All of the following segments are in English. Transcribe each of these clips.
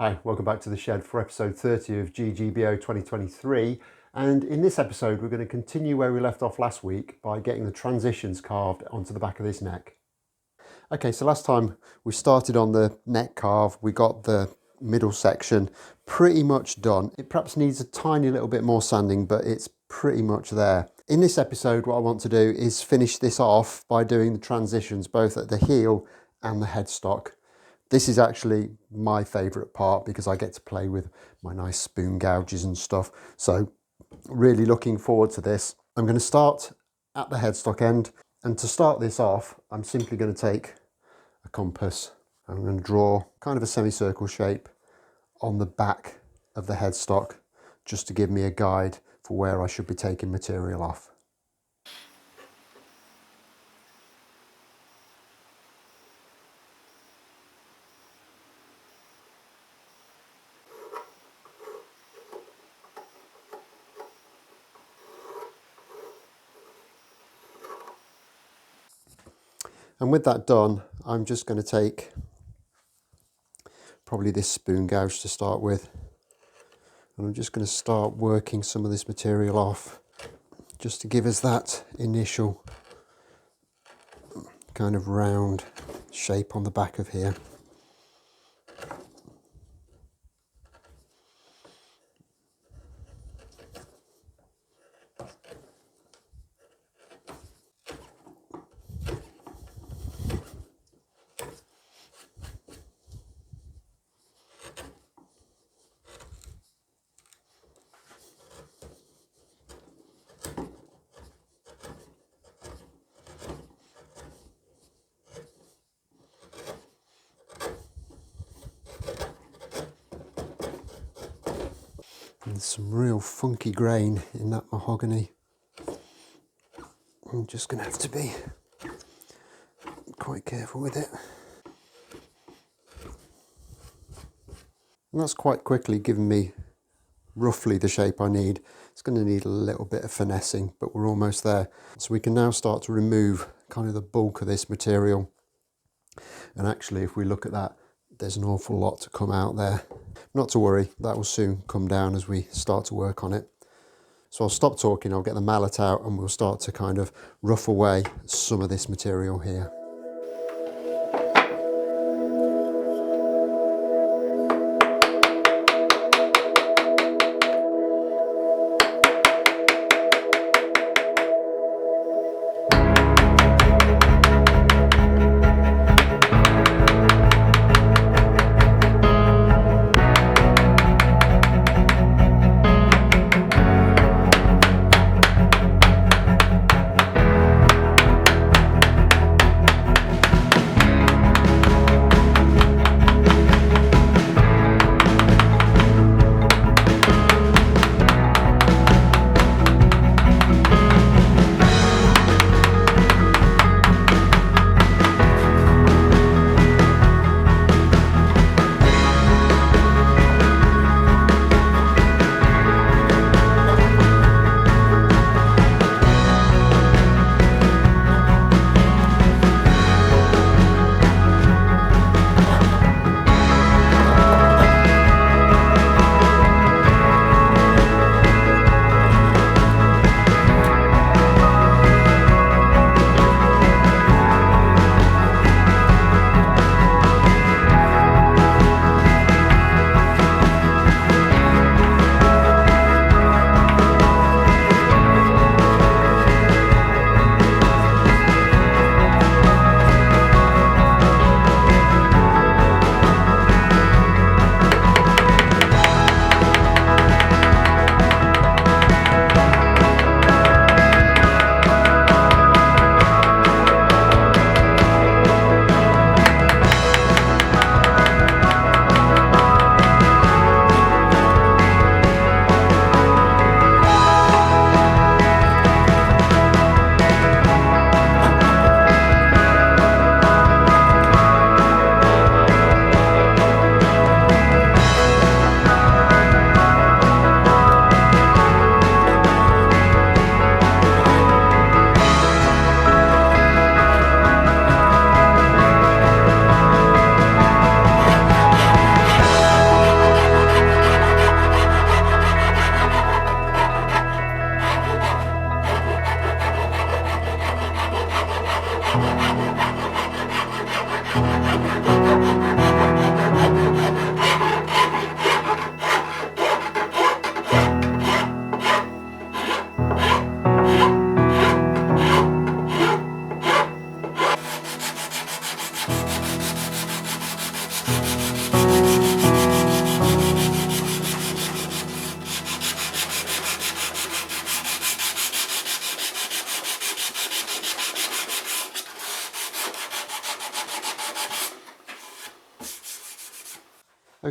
Hi, welcome back to the shed for episode 30 of GGBO 2023. And in this episode, we're going to continue where we left off last week by getting the transitions carved onto the back of this neck. Okay, so last time we started on the neck carve, we got the middle section pretty much done. It perhaps needs a tiny little bit more sanding, but it's pretty much there. In this episode, what I want to do is finish this off by doing the transitions, both at the heel and the headstock. This is actually my favourite part because I get to play with my nice spoon gouges and stuff. So really looking forward to this. I'm going to start at the headstock end, and to start this off, I'm simply going to take a compass. I'm going to draw kind of a semicircle shape on the back of the headstock just to give me a guide for where I should be taking material off. And with that done, I'm just going to take probably this spoon gouge to start with. And I'm just going to start working some of this material off just to give us that initial kind of round shape on the back of here. And some real funky grain in that mahogany. I'm just going to have to be quite careful with it. And that's quite quickly given me roughly the shape I need. It's going to need a little bit of finessing, but we're almost there. So we can now start to remove kind of the bulk of this material. And actually, if we look at that, there's an awful lot to come out there. Not to worry, that will soon come down as we start to work on it. So I'll stop talking, I'll get the mallet out, and we'll start to kind of rough away some of this material here.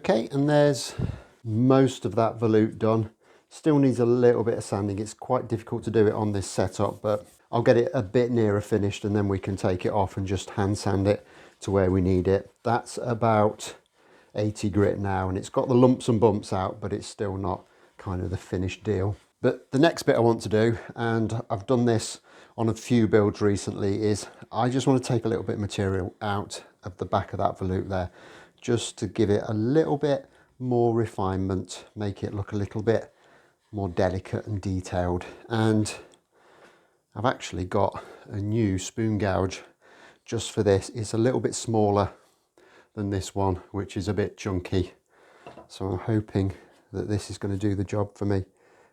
Okay, and there's most of that volute done. Still needs a little bit of sanding. It's quite difficult to do it on this setup, but I'll get it a bit nearer finished and then we can take it off and just hand sand it to where we need it. That's about 80 grit now, and it's got the lumps and bumps out, but it's still not kind of the finished deal. But the next bit I want to do, and I've done this on a few builds recently, is I just want to take a little bit of material out of the back of that volute there, just to give it a little bit more refinement, make it look a little bit more delicate and detailed. And I've actually got a new spoon gouge just for this. It's a little bit smaller than this one, which is a bit chunky. So I'm hoping that this is going to do the job for me.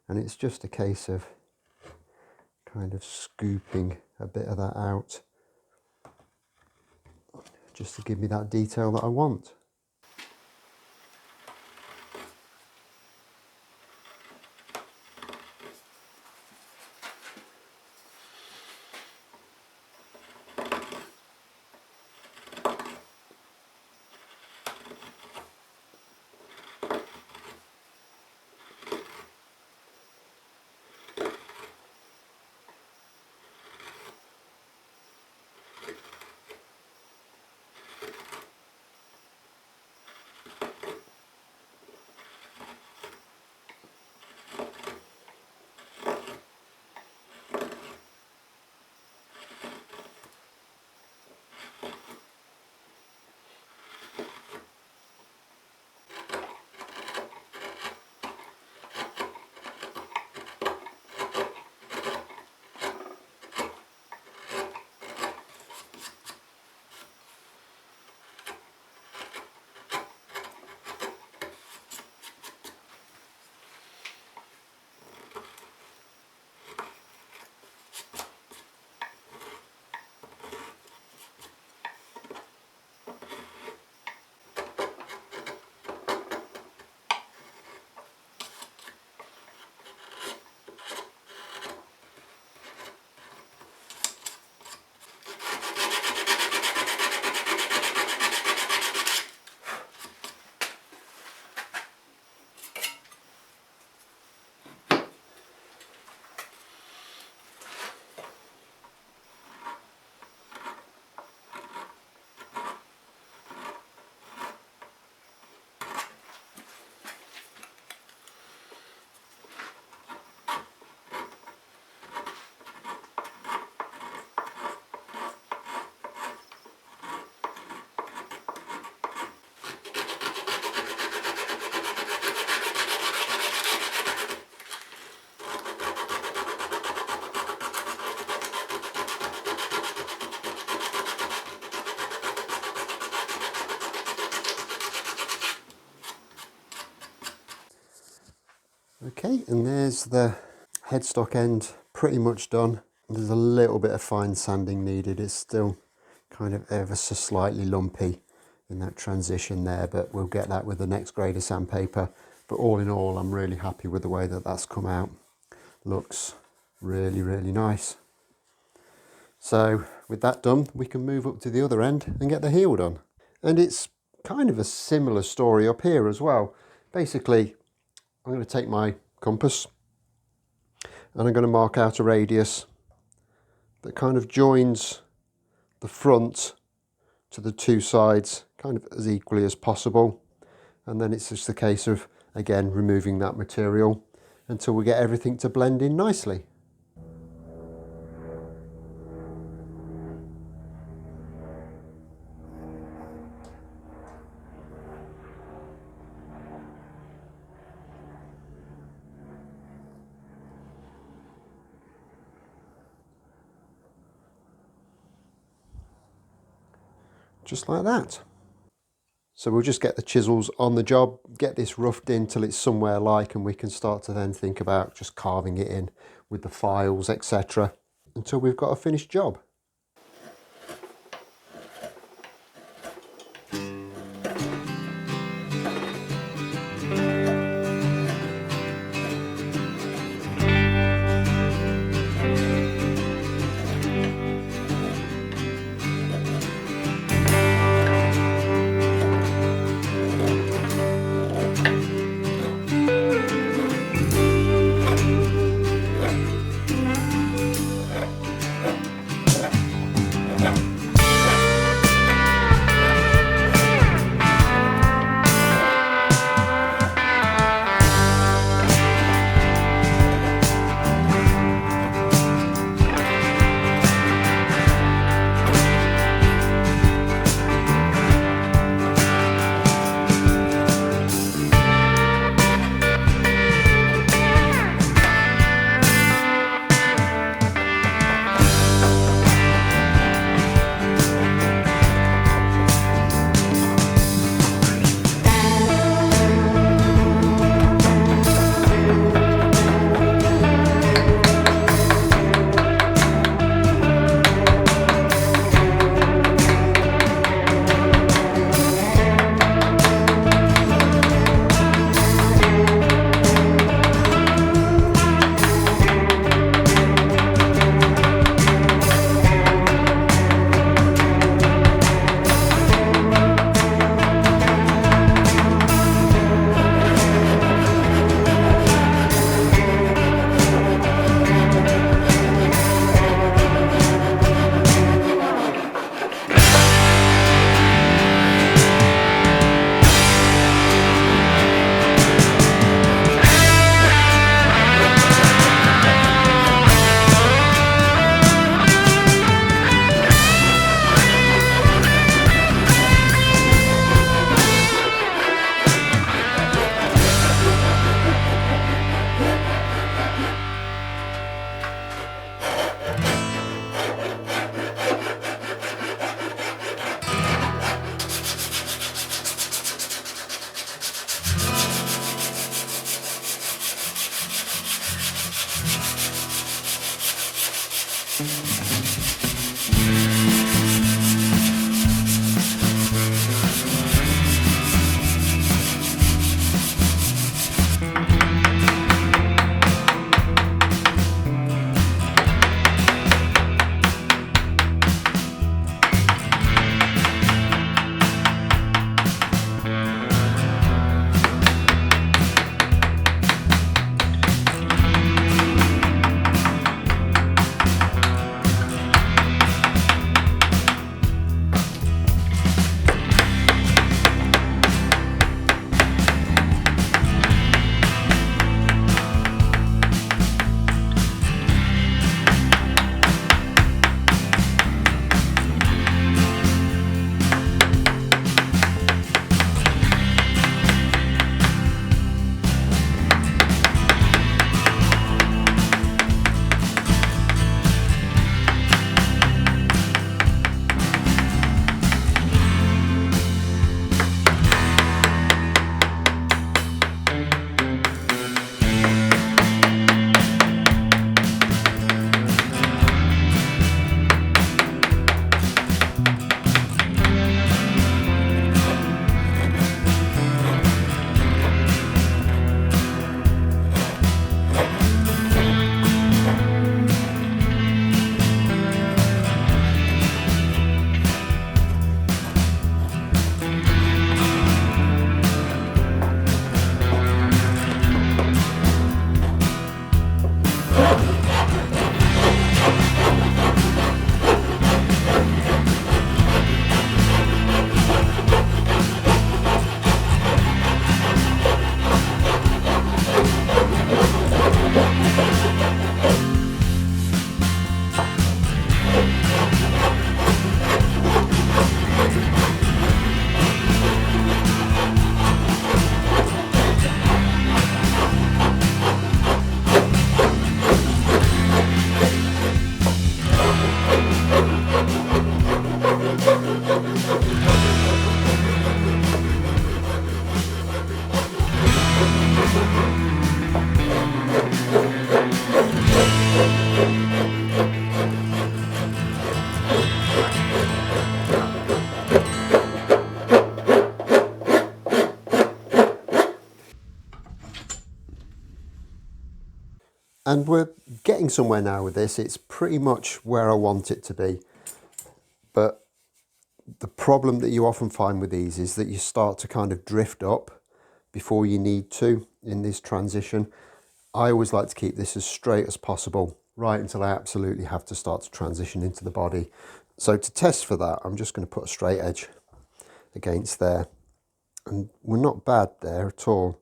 And it's just a case of kind of scooping a bit of that out, just to give me that detail that I want. Okay, and there's the headstock end pretty much done. There's a little bit of fine sanding needed. It's still kind of ever so slightly lumpy in that transition there, but we'll get that with the next grade of sandpaper. But all in all, I'm really happy with the way that that's come out. Looks really, really nice. So with that done, we can move up to the other end and get the heel done. And it's kind of a similar story up here as well. Basically, I'm going to take my compass and I'm going to mark out a radius that kind of joins the front to the two sides kind of as equally as possible. And then it's just a case of, again, removing that material until we get everything to blend in nicely. Just like that. So we'll just get the chisels on the job, get this roughed in till it's somewhere like, and we can start to then think about just carving it in with the files, etc., until we've got a finished job. And we're getting somewhere now with this. It's pretty much where I want it to be. But the problem that you often find with these is that you start to kind of drift up before you need to in this transition. I always like to keep this as straight as possible, right until I absolutely have to start to transition into the body. So to test for that, I'm just going to put a straight edge against there. And we're not bad there at all.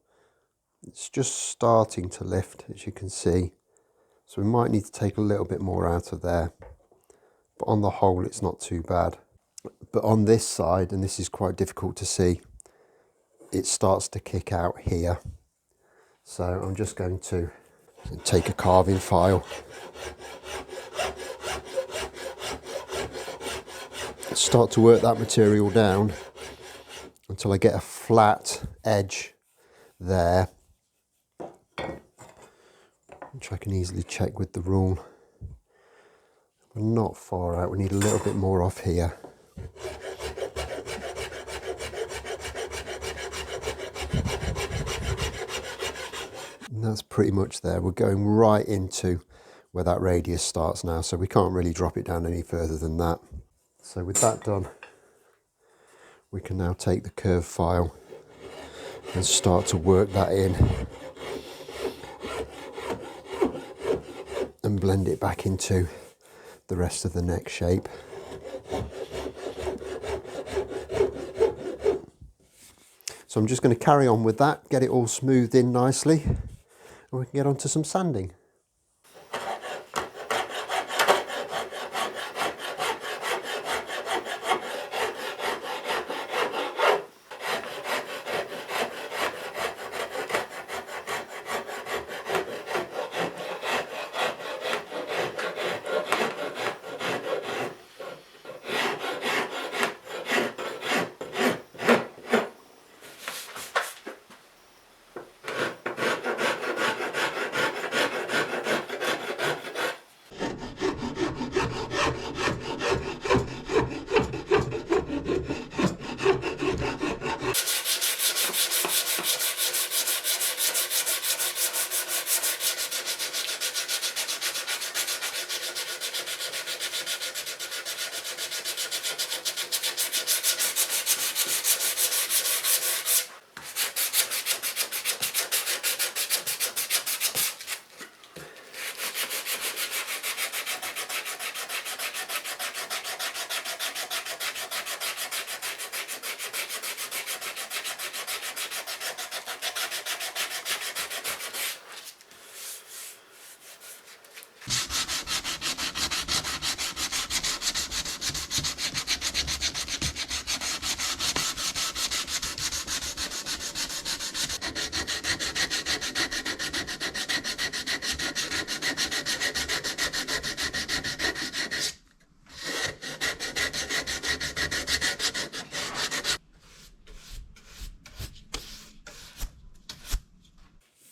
It's just starting to lift, as you can see. So we might need to take a little bit more out of there. But on the whole, it's not too bad. But on this side, and this is quite difficult to see, it starts to kick out here. So I'm just going to take a carving file, start to work that material down until I get a flat edge there, which I can easily check with the rule. We're not far out, we need a little bit more off here. And that's pretty much there. We're going right into where that radius starts now, so we can't really drop it down any further than that. So with that done, we can now take the curve file and start to work that in and blend it back into the rest of the neck shape. So I'm just going to carry on with that, get it all smoothed in nicely, and we can get on to some sanding.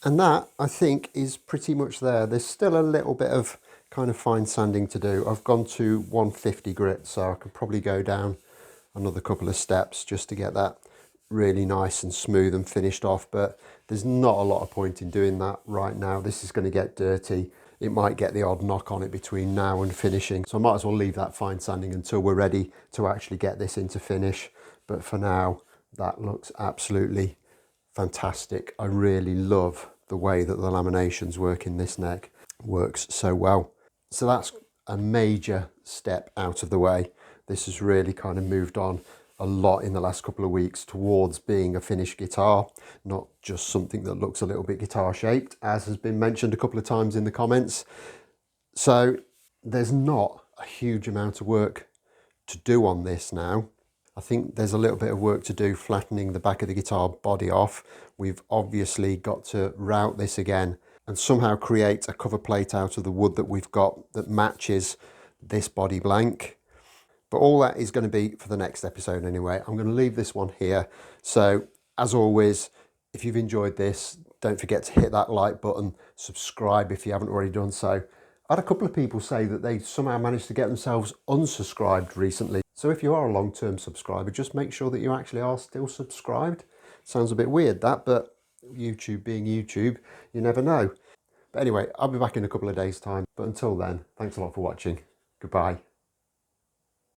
And that, I think, is pretty much there. There's still a little bit of kind of fine sanding to do. I've gone to 150 grit, so I could probably go down another couple of steps just to get that really nice and smooth and finished off. But there's not a lot of point in doing that right now. This is going to get dirty. It might get the odd knock on it between now and finishing. So I might as well leave that fine sanding until we're ready to actually get this into finish. But for now, that looks absolutely fantastic. I really love the way that the laminations work in this neck. Works so well. So that's a major step out of the way. This has really kind of moved on a lot in the last couple of weeks towards being a finished guitar, not just something that looks a little bit guitar shaped, as has been mentioned a couple of times in the comments. So there's not a huge amount of work to do on this now. I think there's a little bit of work to do flattening the back of the guitar body off. We've obviously got to route this again and somehow create a cover plate out of the wood that we've got that matches this body blank. But all that is going to be for the next episode anyway. I'm going to leave this one here. So as always, if you've enjoyed this, don't forget to hit that like button, subscribe if you haven't already done so. I had a couple of people say that they somehow managed to get themselves unsubscribed recently. So if you are a long-term subscriber, just make sure that you actually are still subscribed. Sounds a bit weird that, but YouTube being YouTube, you never know. But anyway, I'll be back in a couple of days' time. But until then, thanks a lot for watching. Goodbye.